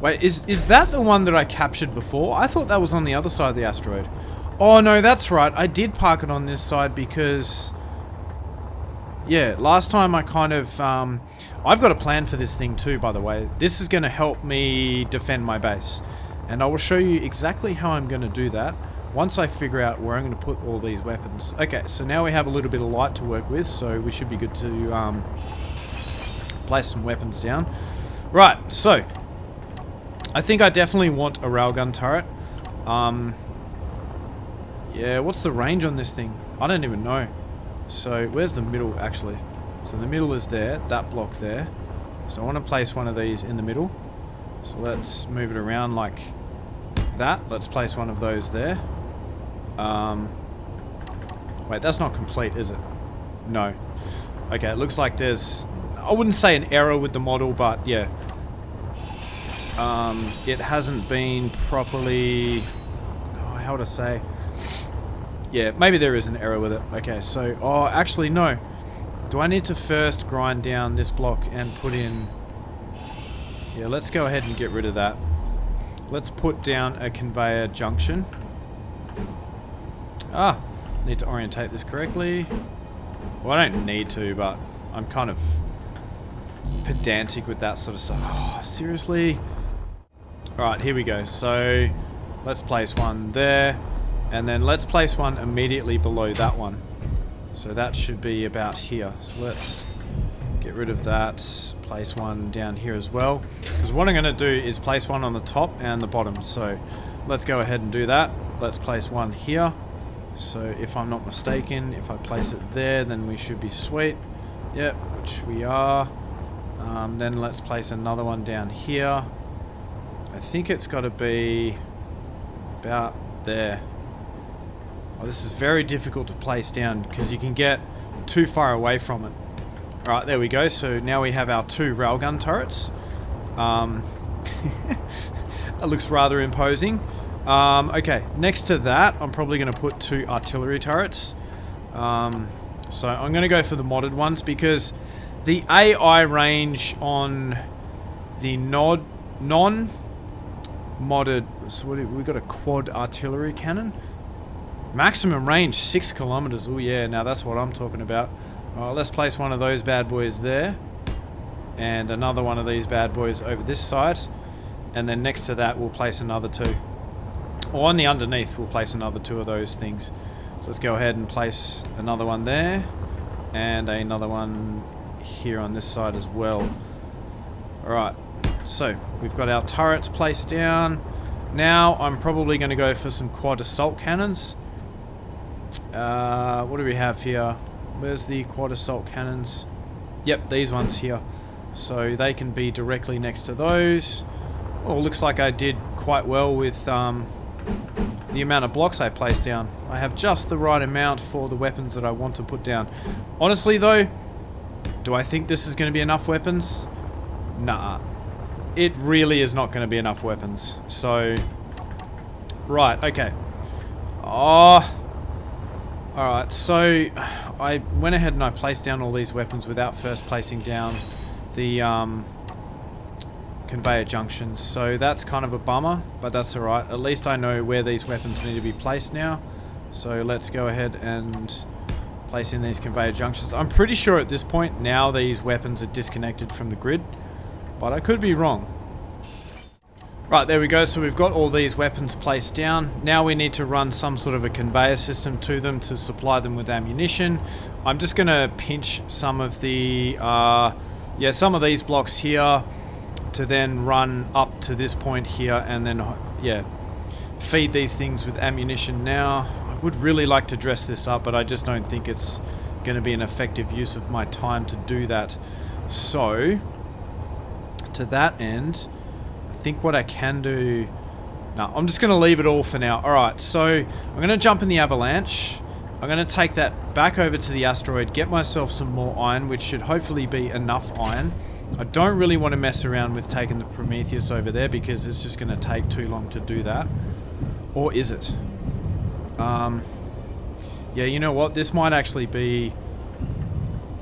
Wait, is that the one that I captured before? I thought that was on the other side of the asteroid. Oh no, that's right. I did park it on this side because... yeah, last time I kind of... I've got a plan for this thing too, by the way. This is going to help me defend my base. And I will show you exactly how I'm going to do that once I figure out where I'm going to put all these weapons. Okay, so now we have a little bit of light to work with, so we should be good to place some weapons down. Right, so I think I definitely want a railgun turret. Yeah, what's the range on this thing? I don't even know. So where's the middle actually? So the middle is there, that block there. So I want to place one of these in the middle. So let's move it around like that. Let's place one of those there. Wait, that's not complete, is it? No. Okay, it looks like there's... I wouldn't say an error with the model, but yeah. It hasn't been properly... oh, how would I say? Yeah, maybe there is an error with it. Okay, so... oh, actually, no. Do I need to first grind down this block and put in... yeah, let's go ahead and get rid of that. Let's put down a conveyor junction. Ah, need to orientate this correctly. Well, I don't need to, but I'm kind of pedantic with that sort of stuff. Oh, seriously? Alright, here we go. So, let's place one there. And then let's place one immediately below that one. So that should be about here. So let's get rid of that. Place one down here as well. Because what I'm going to do is place one on the top and the bottom. So let's go ahead and do that. Let's place one here. So if I'm not mistaken, if I place it there, then we should be sweet. Yep, which we are. Then let's place another one down here. I think it's got to be about there. Oh, this is very difficult to place down because you can get too far away from it. Alright, there we go. So now we have our 2 railgun turrets. That looks rather imposing. Okay, next to that, I'm probably going to put 2 artillery turrets. So I'm going to go for the modded ones because the AI range on the non-modded... so what we got a quad artillery cannon. Maximum range 6 kilometers. Oh yeah, now that's what I'm talking about. Let's place one of those bad boys there. And another one of these bad boys over this side. And then next to that we'll place another 2. Or on the underneath we'll place another 2 of those things. So let's go ahead and place another one there. And another one here on this side as well. Alright, so we've got our turrets placed down. Now I'm probably going to go for some quad assault cannons. What do we have here? Where's the quad assault cannons? Yep, these ones here. So they can be directly next to those. Oh, looks like I did quite well with the amount of blocks I placed down. I have just the right amount for the weapons that I want to put down. Honestly though, do I think this is going to be enough weapons? Nah. It really is not going to be enough weapons. So, right, okay. Alright, so I went ahead and I placed down all these weapons without first placing down the conveyor junctions. So that's kind of a bummer, but that's alright. At least I know where these weapons need to be placed now. So let's go ahead and place in these conveyor junctions. I'm pretty sure at this point now these weapons are disconnected from the grid, but I could be wrong. Right, there we go. So we've got all these weapons placed down. Now we need to run some sort of a conveyor system to them to supply them with ammunition. I'm just going to pinch some of the, some of these blocks here to then run up to this point here and then, feed these things with ammunition now. I would really like to dress this up, but I just don't think it's going to be an effective use of my time to do that. So, to that end, I think what I can do... No, I'm just going to leave it all for now. Alright, so I'm going to jump in the avalanche. I'm going to take that back over to the asteroid, get myself some more iron, which should hopefully be enough iron. I don't really want to mess around with taking the Prometheus over there because it's just going to take too long to do that. Or is it? Yeah, you know what? This might actually be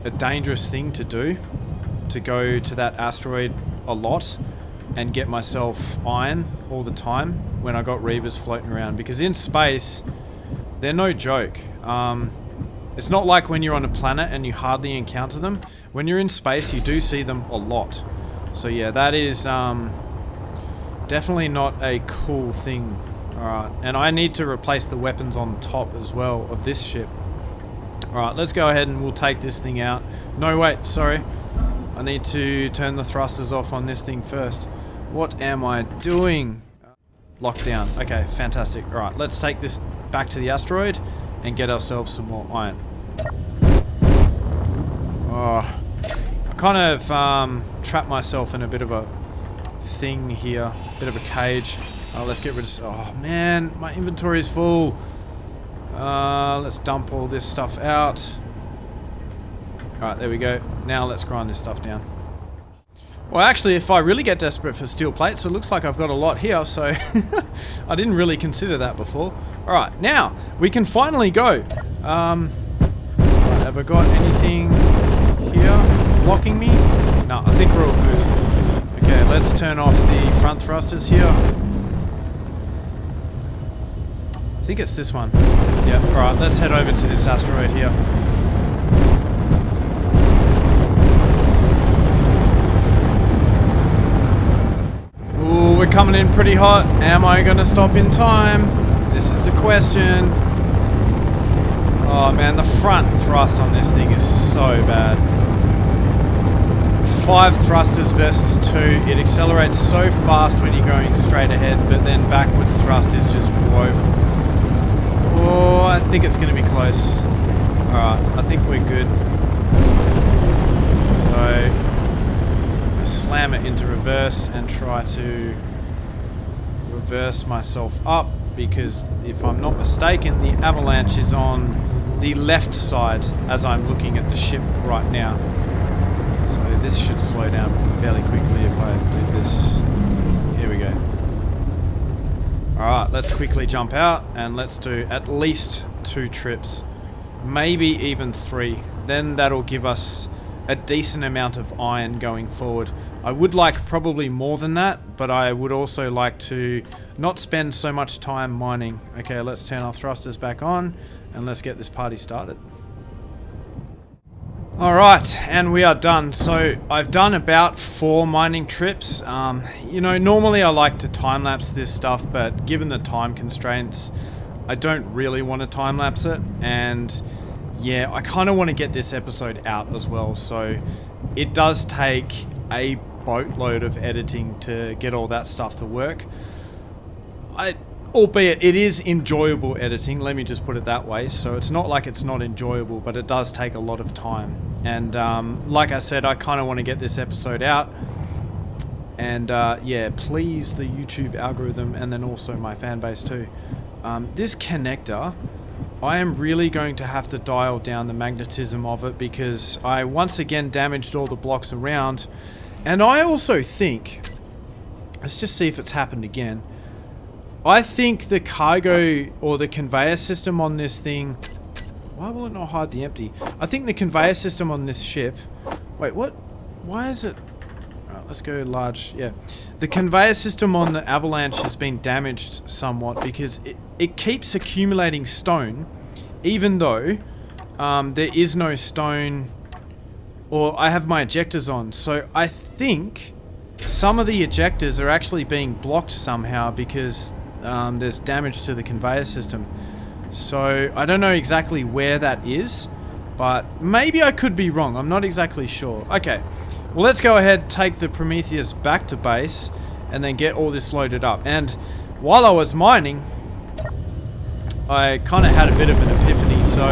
a dangerous thing to do. To go to that asteroid a lot and get myself iron all the time when I got Reavers floating around. Because in space, they're no joke. It's not like when you're on a planet and you hardly encounter them. When you're in space, you do see them a lot. So yeah, that is definitely not a cool thing. Alright, and I need to replace the weapons on top as well of this ship. Alright, let's go ahead and we'll take this thing out. No, wait, sorry. I need to turn the thrusters off on this thing first. What am I doing? Lockdown. Okay, fantastic. Alright, let's take this back to the asteroid and get ourselves some more iron. Oh, I kind of trapped myself in a bit of a thing here. Bit of a cage. Let's get rid of... Oh man, my inventory is full. Let's dump all this stuff out. Alright, there we go. Now let's grind this stuff down. Well, actually, if I really get desperate for steel plates, it looks like I've got a lot here, so I didn't really consider that before. Alright, now, we can finally go. Have I got anything here blocking me? No, I think we're all good. Okay, let's turn off the front thrusters here. I think it's this one. Yeah, alright, let's head over to this asteroid here. Ooh, we're coming in pretty hot. Am I gonna stop in time? This is the question. Oh man, the front thrust on this thing is so bad. 5 thrusters versus 2. It accelerates so fast when you're going straight ahead, but then backwards thrust is just woeful. Oh, I think it's going to be close. Alright, I think we're good. So, I'll slam it into reverse and try to reverse myself up, because if I'm not mistaken, the avalanche is on the left side as I'm looking at the ship right now. So this should slow down fairly quickly if I do this. Here we go. Alright, let's quickly jump out and let's do at least 2 trips. Maybe even 3. Then that'll give us a decent amount of iron going forward. I would like probably more than that, but I would also like to not spend so much time mining. Okay, let's turn our thrusters back on and let's get this party started. Alright, and we are done. So I've done about 4 mining trips. You know, normally I like to time-lapse this stuff, but given the time constraints, I don't really want to time-lapse it. And yeah, I kind of want to get this episode out as well. So it does take a boatload of editing to get all that stuff to work. Albeit it is enjoyable editing, let me just put it that way. So it's not like it's not enjoyable, but it does take a lot of time. And like I said, I kind of want to get this episode out. And yeah, please the YouTube algorithm and then also my fan base too. This connector, I am really going to have to dial down the magnetism of it, because I once again damaged all the blocks around. And I also think, let's just see if it's happened again. I think the cargo or the conveyor system on this thing... Why will it not hide the empty? I think the conveyor system on this ship... Wait, what? Why is it... Right, let's go large. Yeah. The conveyor system on the Avalanche has been damaged somewhat because it keeps accumulating stone, even though there is no stone... Or I have my ejectors on. So I think some of the ejectors are actually being blocked somehow because... there's damage to the conveyor system. So I don't know exactly where that is, but maybe I could be wrong. I'm not exactly sure. Okay, well, let's go ahead, take the Prometheus back to base and then get all this loaded up. And while I was mining, I kind of had a bit of an epiphany. So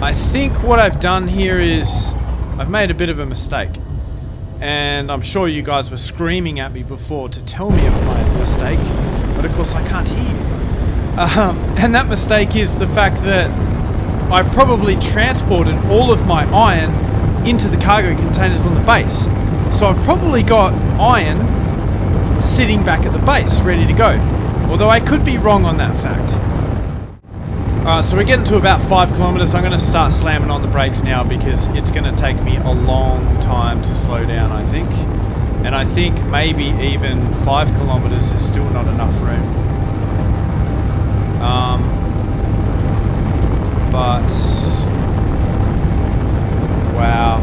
I think what I've done here is I've made a bit of a mistake. And I'm sure you guys were screaming at me before to tell me of my mistake, but of course I can't hear you. And that mistake is the fact that I probably transported all of my iron into the cargo containers on the base. So I've probably got iron sitting back at the base, ready to go. Although I could be wrong on that fact. Alright, so we're getting to about 5 kilometers. I'm going to start slamming on the brakes now because it's going to take me a long time to slow down, I think. And I think maybe even 5 kilometers is still not enough room. But wow,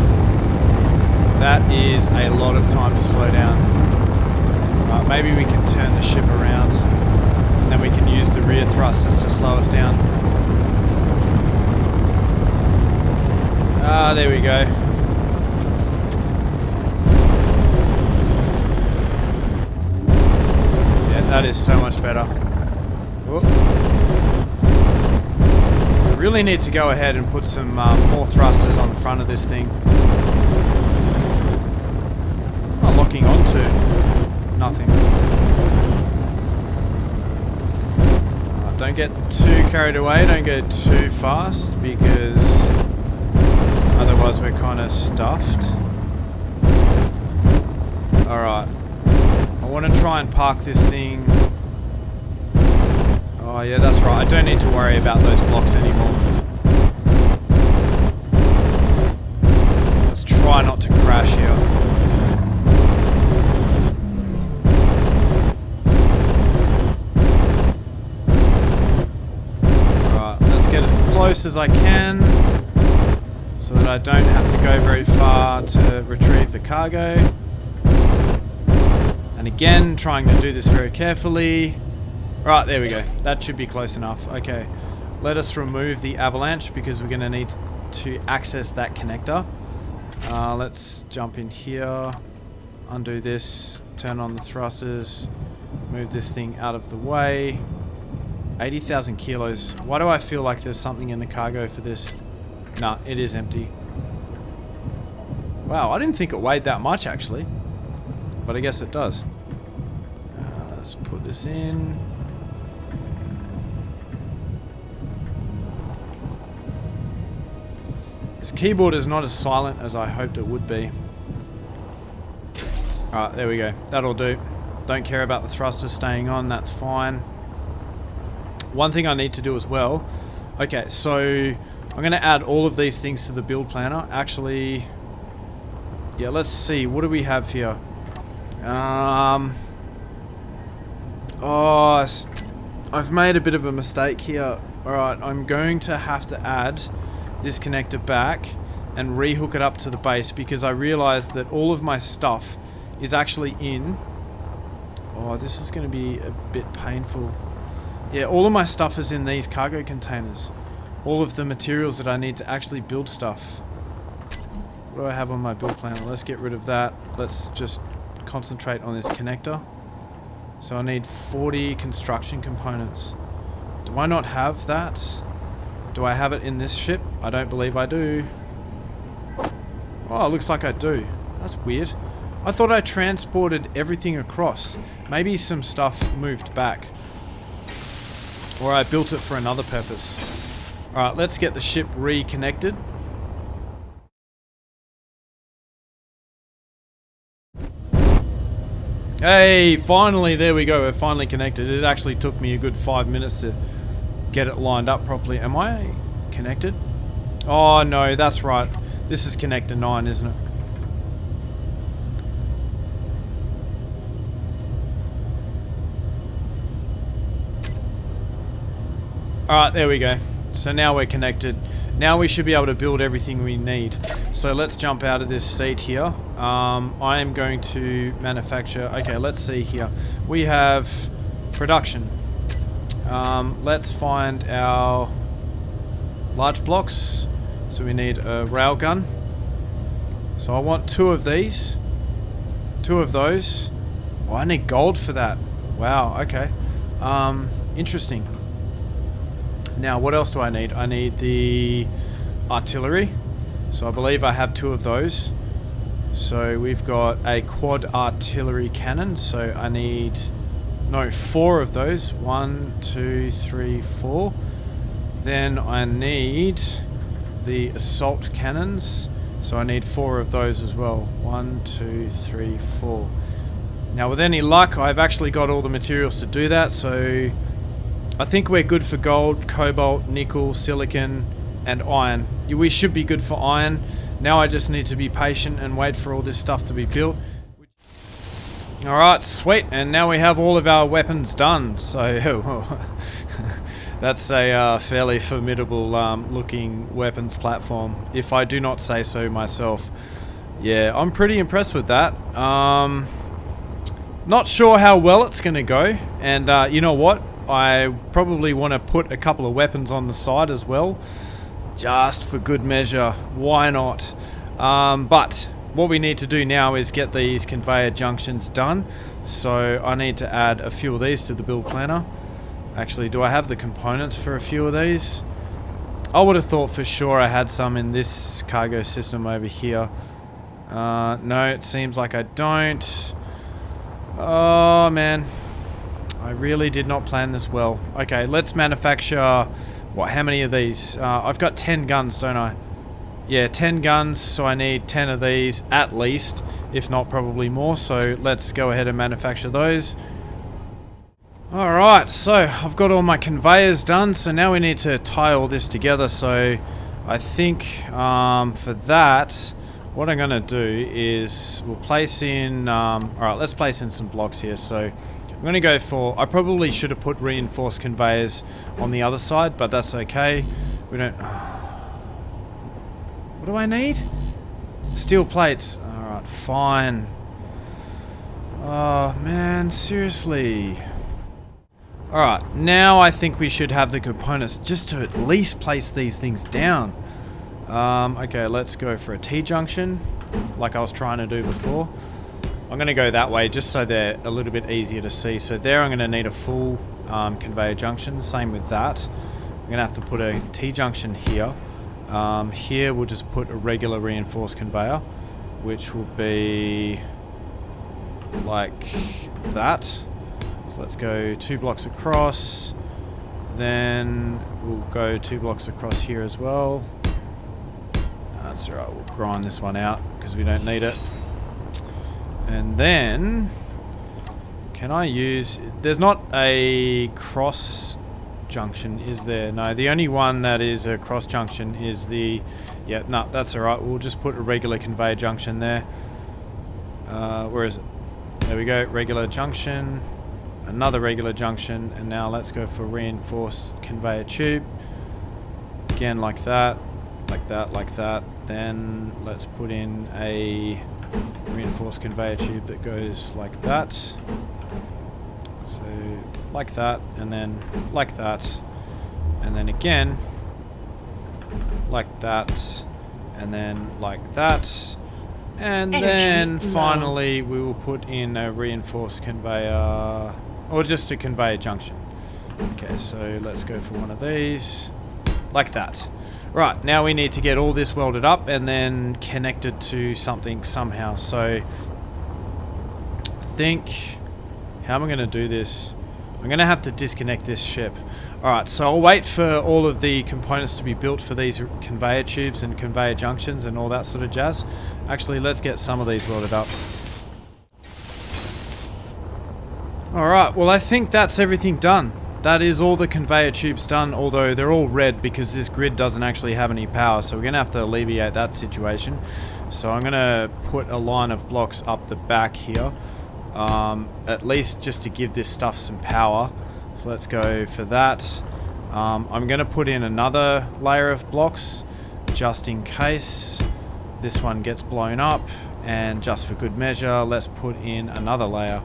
that is a lot of time to slow down. Maybe we can turn the ship around and then we can use the rear thrusters to slow us down. Ah, there we go. Yeah, that is so much better. Whoop. Really need to go ahead and put some more thrusters on the front of this thing. What am I locking onto? Nothing. Don't get too carried away, don't go too fast because otherwise we're kind of stuffed. Alright. I want to try and park this thing. Oh yeah, that's right. I don't need to worry about those blocks anymore. Let's try not to crash here. Alright, let's get as close as I can so that I don't have to go very far to retrieve the cargo. And again, trying to do this very carefully. Right, there we go. That should be close enough. Okay, let us remove the avalanche because we're going to need to access that connector. Let's jump in here, undo this, turn on the thrusters, move this thing out of the way. 80,000 kilos. Why do I feel like there's something in the cargo for this? Nah, it is empty. Wow, I didn't think it weighed that much actually, but I guess it does. Let's put this in. This keyboard is not as silent as I hoped it would be. Alright, there we go. That'll do. Don't care about the thrusters staying on, that's fine. One thing I need to do as well. Okay, so I'm going to add all of these things to the build planner. Actually, yeah, let's see. What do we have here? Oh, I've made a bit of a mistake here. Alright, I'm going to have to add this connector back and rehook it up to the base because I realized that all of my stuff is actually in. Oh, this is going to be a bit painful. Yeah, all of my stuff is in these cargo containers. All of the materials that I need to actually build stuff. What do I have on my build planner? Let's get rid of that. Let's just concentrate on this connector. So I need 40 construction components. Do I not have that? Do I have it in this ship? I don't believe I do. Oh, it looks like I do. That's weird. I thought I transported everything across. Maybe some stuff moved back. Or I built it for another purpose. Alright, let's get the ship reconnected. Hey, finally, there we go. We're finally connected. It actually took me a good 5 minutes to get it lined up properly. Am I connected? Oh no, that's right. This is connector 9, isn't it? Alright, there we go. So now we're connected. Now we should be able to build everything we need. So let's jump out of this seat here. I am going to manufacture... Okay, let's see here. We have production. Let's find our large blocks. So we need a railgun. So I want 2 of these. 2 of those. Oh, I need gold for that. Wow, okay. Interesting. Now, what else do I need? I need the artillery. So I believe I have 2 of those. So we've got a quad artillery cannon. So I need, no, 4 of those. 1, 2, 3, 4. Then I need the assault cannons. So I need 4 of those as well. 1, 2, 3, 4. Now with any luck, I've actually got all the materials to do that. So I think we're good for gold, cobalt, nickel, silicon, and iron. We should be good for iron. Now I just need to be patient and wait for all this stuff to be built. Alright, sweet. And now we have all of our weapons done. So that's a fairly formidable looking weapons platform, if I do not say so myself. Yeah, I'm pretty impressed with that. Not sure how well it's going to go. And you know what? I probably want to put a couple of weapons on the side as well. Just for good measure. Why not? But what we need to do now is get these conveyor junctions done. So I need to add a few of these to the build planner. Actually, do I have the components for a few of these? I would have thought for sure I had some in this cargo system over here. No, it seems like I don't. Oh man, I really did not plan this well. Okay, let's manufacture, what, how many of these? I've got 10 guns, don't I? Yeah, 10 guns, so I need 10 of these at least, if not probably more. So let's go ahead and manufacture those. Alright, so I've got all my conveyors done, so now we need to tie all this together. So I think for that, what I'm going to do is we'll place in, alright, let's place in some blocks here. So I'm going to go for, I probably should have put reinforced conveyors on the other side, but that's okay. We don't, what do I need? Steel plates. Alright, fine. Oh man, seriously. Alright, now I think we should have the components just to at least place these things down. Okay, let's go for a T-junction, like I was trying to do before. I'm going to go that way just so they're a little bit easier to see. So there I'm going to need a full conveyor junction, same with that. I'm going to have to put a T-junction here. Here we'll just put a regular reinforced conveyor, which will be like that. So let's go 2 blocks across, then we'll go 2 blocks across here as well. That's alright, we'll grind this one out because we don't need it. And then, can I use, there's not a cross junction, is there? No, the only one that is a cross junction is the, yeah, no, that's alright, we'll just put a regular conveyor junction there. Where is it? There we go, regular junction. Another regular junction, and now let's go for reinforced conveyor tube. Again, like that, like that, like that. Then let's put in a reinforced conveyor tube that goes like that. So like that, and then like that, and then again like that, and then like that. And then finally we will put in a reinforced conveyor, or just a conveyor junction. Okay, so let's go for one of these, like that. Right, now we need to get all this welded up and then connected to something somehow. So I think, how am I going to do this? I'm going to have to disconnect this ship. Alright, so I'll wait for all of the components to be built for these conveyor tubes and conveyor junctions and all that sort of jazz. Actually, let's get some of these welded up. Alright, well I think that's everything done. That is all the conveyor tubes done, although they're all red because this grid doesn't actually have any power, so we're going to have to alleviate that situation. So I'm going to put a line of blocks up the back here, at least just to give this stuff some power. So let's go for that. I'm going to put in another layer of blocks just in case this one gets blown up, and just for good measure let's put in another layer.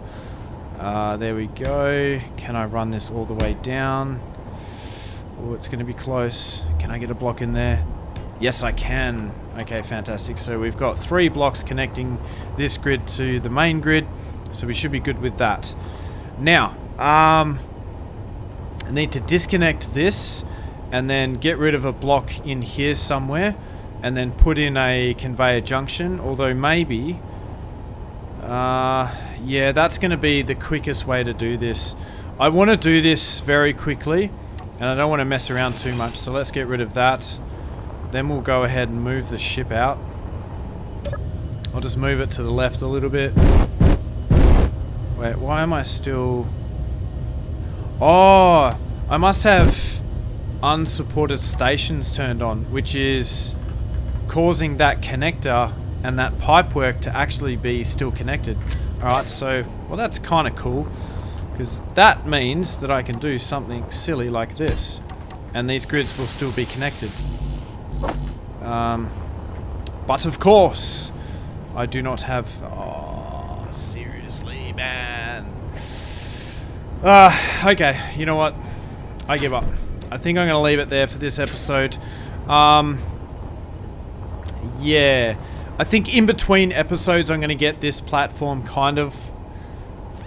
There we go. Can I run this all the way down? Oh, it's going to be close. Can I get a block in there? Yes, I can. Okay, fantastic. So we've got 3 blocks connecting this grid to the main grid, so we should be good with that. Now, I need to disconnect this and then get rid of a block in here somewhere, and then put in a conveyor junction. Although maybe, yeah, that's going to be the quickest way to do this. I want to do this very quickly, and I don't want to mess around too much, so let's get rid of that. Then we'll go ahead and move the ship out. I'll just move it to the left a little bit. Wait, why am I still... Oh, I must have unsupported stations turned on, which is causing that connector and that pipework to actually be still connected. Alright, so, well, that's kind of cool, because that means that I can do something silly like this, and these grids will still be connected. But of course, I do not have... Oh, seriously, man. Okay, you know what? I give up. I think I'm going to leave it there for this episode. Yeah. I think in between episodes I'm going to get this platform kind of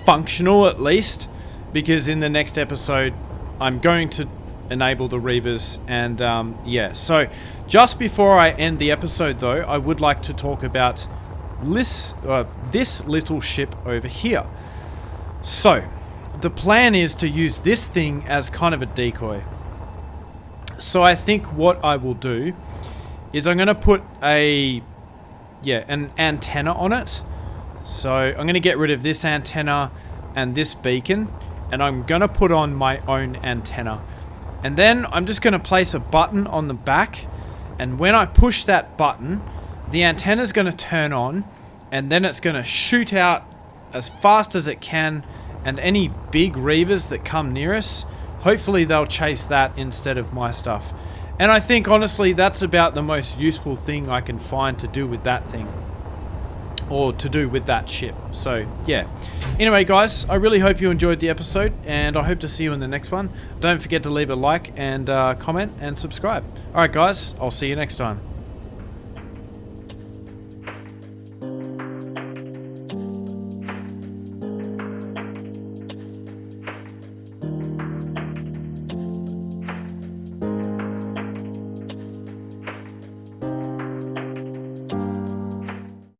functional at least, because in the next episode I'm going to enable the Reavers, and yeah. So just before I end the episode though, I would like to talk about this little ship over here. So the plan is to use this thing as kind of a decoy. So I think what I will do is I'm going to put an antenna on it. So I'm going to get rid of this antenna and this beacon, and I'm going to put on my own antenna. And then I'm just going to place a button on the back, and when I push that button, the antenna is going to turn on, and then it's going to shoot out as fast as it can, and any big Reavers that come near us, hopefully they'll chase that instead of my stuff. And I think honestly that's about the most useful thing I can find to do with that thing, or to do with that ship. So yeah, anyway guys, I really hope you enjoyed the episode, and I hope to see you in the next one. Don't forget to leave a like and comment and subscribe. Alright guys, I'll see you next time.